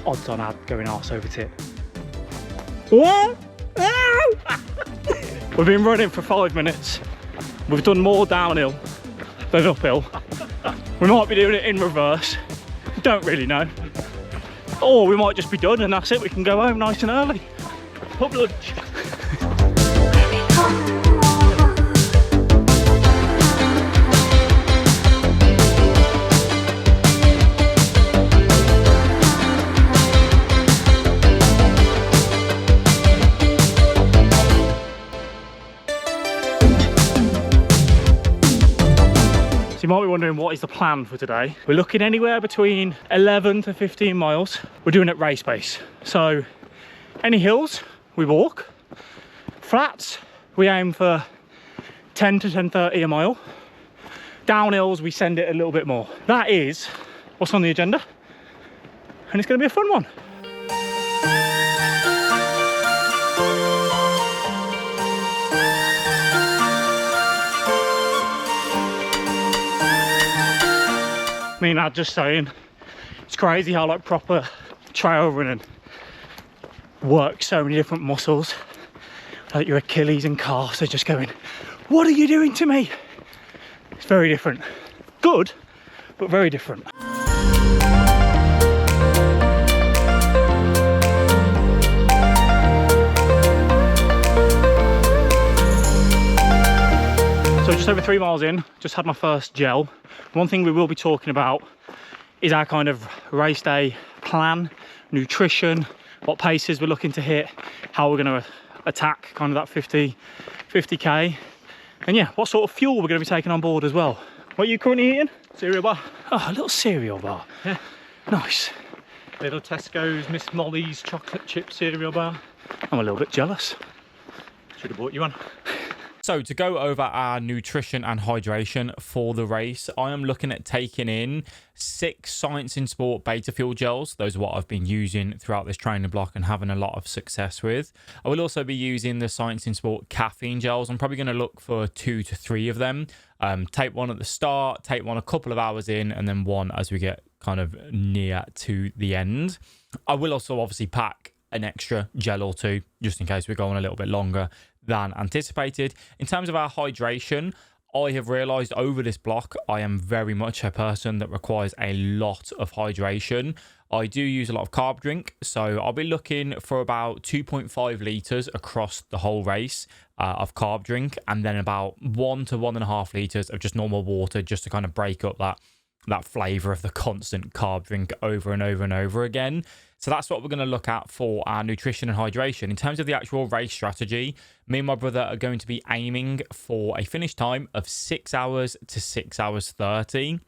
Odds on I'd going arse over tit. What? Ow! We've been running for 5 minutes. We've done more downhill than uphill. We might be doing it in reverse. Don't really know. Or we might just be done and that's it. We can go home nice and early. Pub lunch. You might be wondering what is the plan for today. We're looking anywhere between 11 to 15 miles. We're doing it race pace. So any hills we walk, flats we aim for 10 to 10:30 a mile, downhills we send it a little bit more. That is what's on the agenda and it's going to be a fun one. Me and Dad just saying, it's crazy how like proper trail running works so many different muscles. Like your Achilles and calves are just going, what are you doing to me? It's very different. Good, but very different. So just over 3 miles in, just had my first gel. One thing we will be talking about is our kind of race day plan, nutrition, what paces we're looking to hit, how we're going to attack kind of that 50k, and yeah, what sort of fuel we're going to be taking on board as well. What are you currently eating? Cereal bar. Oh, a little cereal bar. Yeah. Nice. Little Tesco's Miss Molly's chocolate chip cereal bar. I'm a little bit jealous. Should have bought you one. So to go over our nutrition and hydration for the race, I am looking at taking in 6 Science in Sport Beta Fuel gels. Those are what I've been using throughout this training block and having a lot of success with. I will also be using the Science in Sport caffeine gels. I'm probably going to look for 2 to 3 of them. Take one at the start, take one a couple of hours in, and then one as we get kind of near to the end. I will also obviously pack an extra gel or 2 just in case we're going a little bit longer than anticipated. In terms of our hydration, I have realized over this block I am very much a person that requires a lot of hydration. I do use a lot of carb drink, so I'll be looking for about 2.5 litres across the whole race of carb drink, and then about 1 to 1.5 litres of just normal water, just to kind of break up that flavour of the constant carb drink over and over and over again. So that's what we're going to look at for our nutrition and hydration. In terms of the actual race strategy, me and my brother are going to be aiming for a finish time of 6 hours to 6 hours 30.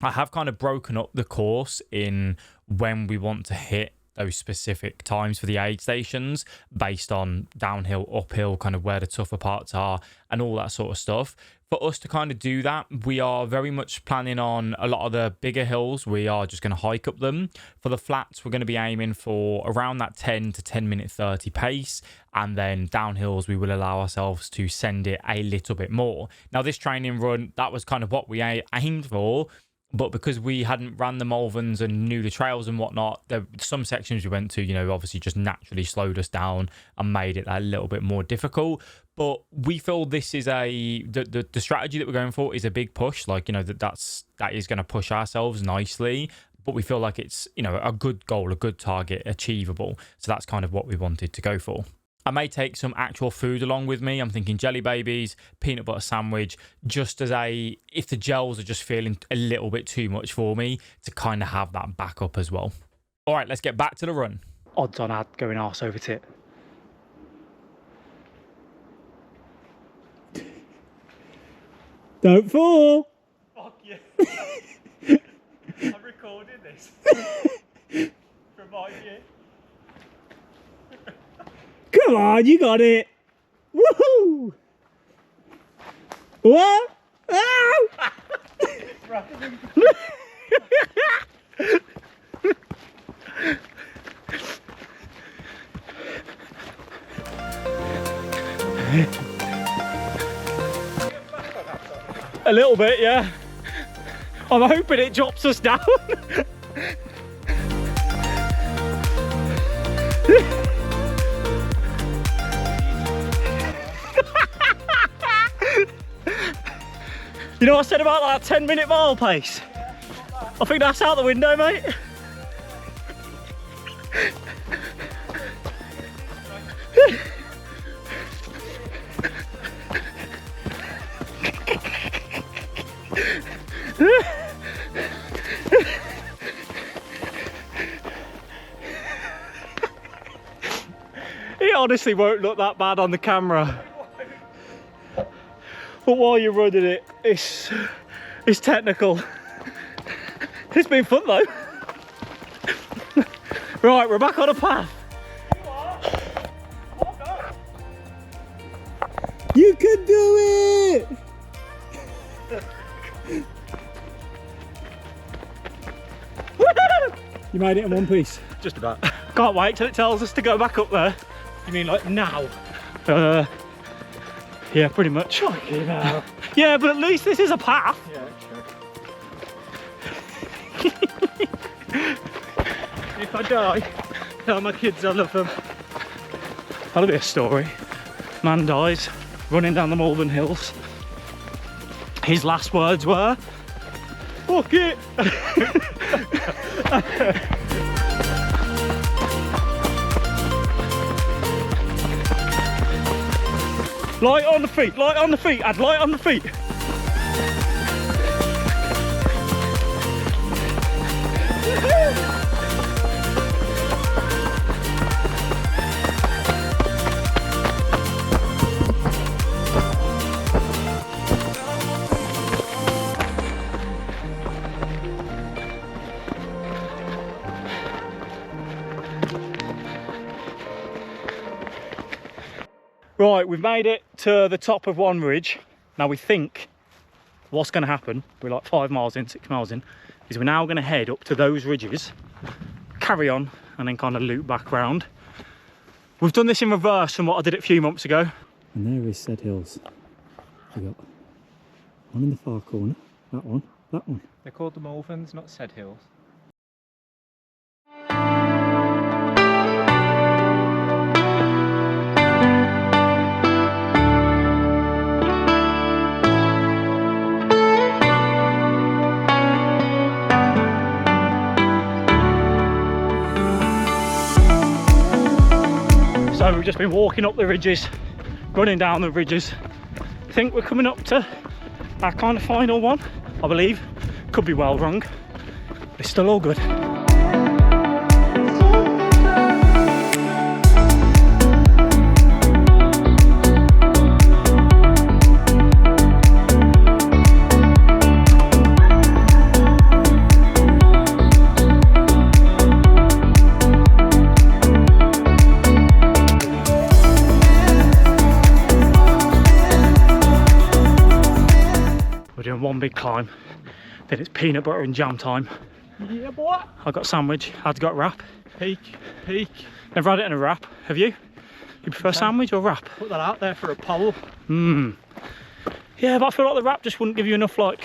I have kind of broken up the course in when we want to hit those specific times for the aid stations based on downhill, uphill, kind of where the tougher parts are and all that sort of stuff. For us to kind of do that, we are very much planning on a lot of the bigger hills. We are just going to hike up them. For the flats, we're going to be aiming for around that 10 to 10 minute 30 pace. And then downhills, we will allow ourselves to send it a little bit more. Now, this training run, that was kind of what we aimed for. But because we hadn't ran the Malverns and knew the trails and whatnot, there some sections we went to, you know, obviously just naturally slowed us down and made it a little bit more difficult. But we feel this is the strategy that we're going for is a big push. Like, you know, that is going to push ourselves nicely. But we feel like it's, you know, a good goal, a good target, achievable. So that's kind of what we wanted to go for. I may take some actual food along with me. I'm thinking jelly babies, peanut butter sandwich, just as if the gels are just feeling a little bit too much for me, to kind of have that backup as well. All right, let's get back to the run. Odds on I'd going arse over tit. Don't fall. Fuck you. I'm recording this. Remind you. Come on, you got it. Woohoo! What? Ow! A little bit, yeah. I'm hoping it drops us down. You know what I said about that 10-minute mile pace? I think that's out the window, mate. It honestly won't look that bad on the camera. But while you're running it, it's technical. It's been fun though. Right, we're back on a path. You can do it! You made it in one piece. Just about. Can't wait till it tells us to go back up there. You mean like now? Yeah, pretty much. You know. Yeah, but at least this is a path. Yeah, sure. If I die, tell my kids I love them. That'll be a story. Man dies running down the Malvern Hills. His last words were, "Fuck it." Light on the feet, light on the feet, add light on the feet. Right, we've made it to the top of one ridge. Now we think what's going to happen, we're like 5 miles in, 6 miles in, is we're now going to head up to those ridges, carry on, and then kind of loop back round. We've done this in reverse from what I did it a few months ago. And there is said hills. We got one in the far corner, that one, that one. They're called the Malverns, not Said Hills. So we've just been walking up the ridges, running down the ridges. I think we're coming up to our kind of final one, I believe. Could be well wrong, but it's still all good. Doing one big climb, then it's peanut butter and jam time. Yeah, boy. I got sandwich, I'd got wrap. Peak. Never had it in a wrap, have you? You prefer sandwich or wrap? Put that out there for a poll. Yeah, but I feel like the wrap just wouldn't give you enough like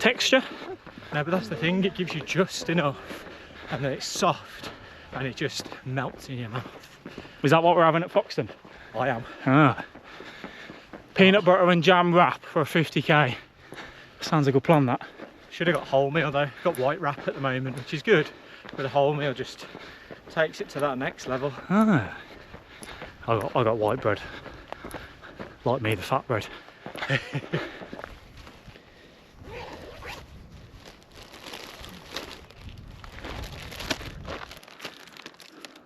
texture. No, but that's the thing, it gives you just enough, and then it's soft, and it just melts in your mouth. Is that what we're having at Foxton? I am. Ah. Peanut butter and jam wrap for a 50k. Sounds a good plan, that. Should have got wholemeal though. Got white wrap at the moment, which is good, but the wholemeal just takes it to that next level. Ah. I got white bread. Like me, the fat bread.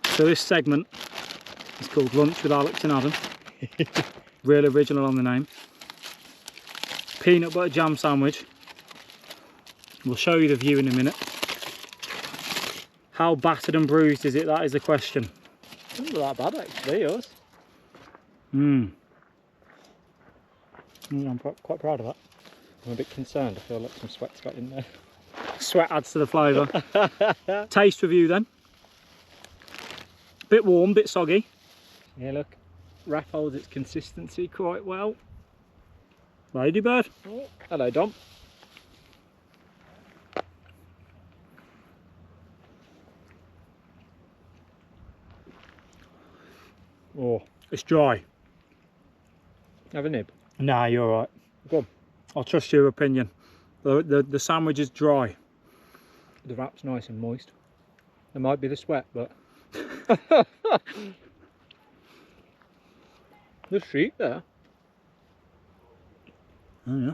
So this segment is called Lunch with Alex and Adam. Real original on the name. Peanut butter jam sandwich. We'll show you the view in a minute. How battered and bruised is it? That is the question. It's not that bad actually, yours. I'm quite proud of that. I'm a bit concerned, I feel like some sweat's got in there. Sweat adds to the flavour. Taste review then. Bit warm, bit soggy. Yeah, look, wrap holds its consistency quite well. Ladybird. Oh, hello, Dom. Oh, It's dry. have a nib. Nah, you're all right. Go on. I'll trust your opinion. The sandwich is dry. The wrap's nice and moist. There might be the sweat, but there's sheep there. Oh yeah.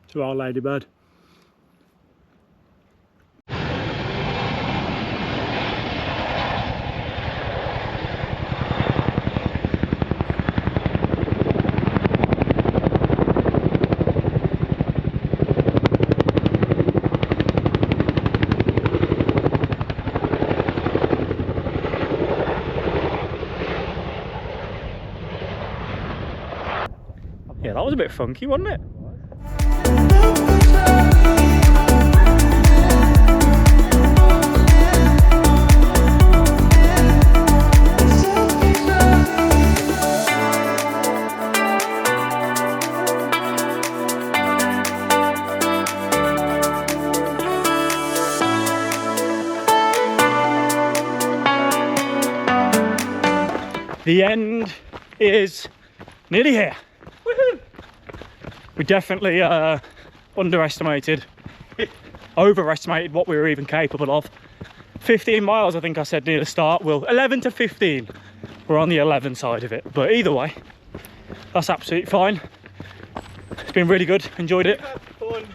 To our ladybird. Yeah, that was a bit funky, wasn't it? The end is nearly here. Woohoo! We definitely overestimated what we were even capable of. 15 miles, I think I said near the start. Well, 11 to 15. We're on the 11 side of it, but either way, that's absolutely fine. It's been really good. Enjoyed it. Fun.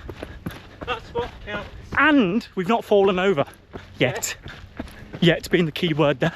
That's what counts. And we've not fallen over yet. Yet being the key word there.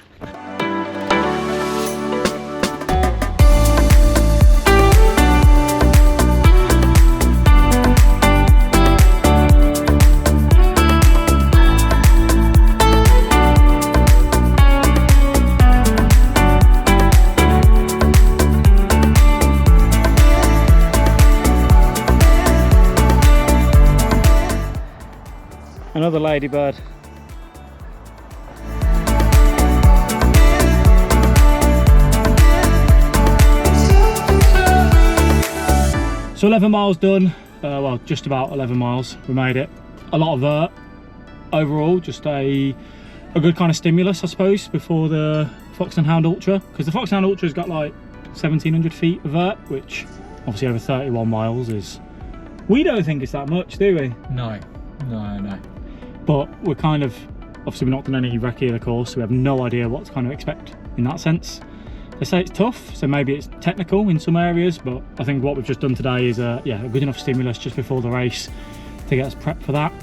Another ladybird. So 11 miles done, well, just about 11 miles, we made it. A lot of vert overall, just a good kind of stimulus, I suppose, before the Foxton Hound Ultra, because the Foxton Hound Ultra's got like 1700 feet of vert, which obviously over 31 miles is, we don't think it's that much, do we? No, no. But we're kind of, obviously we're not done any recce of the course, so we have no idea what to kind of expect in that sense. They say it's tough, so maybe it's technical in some areas, but I think what we've just done today is yeah, a good enough stimulus just before the race to get us prepped for that.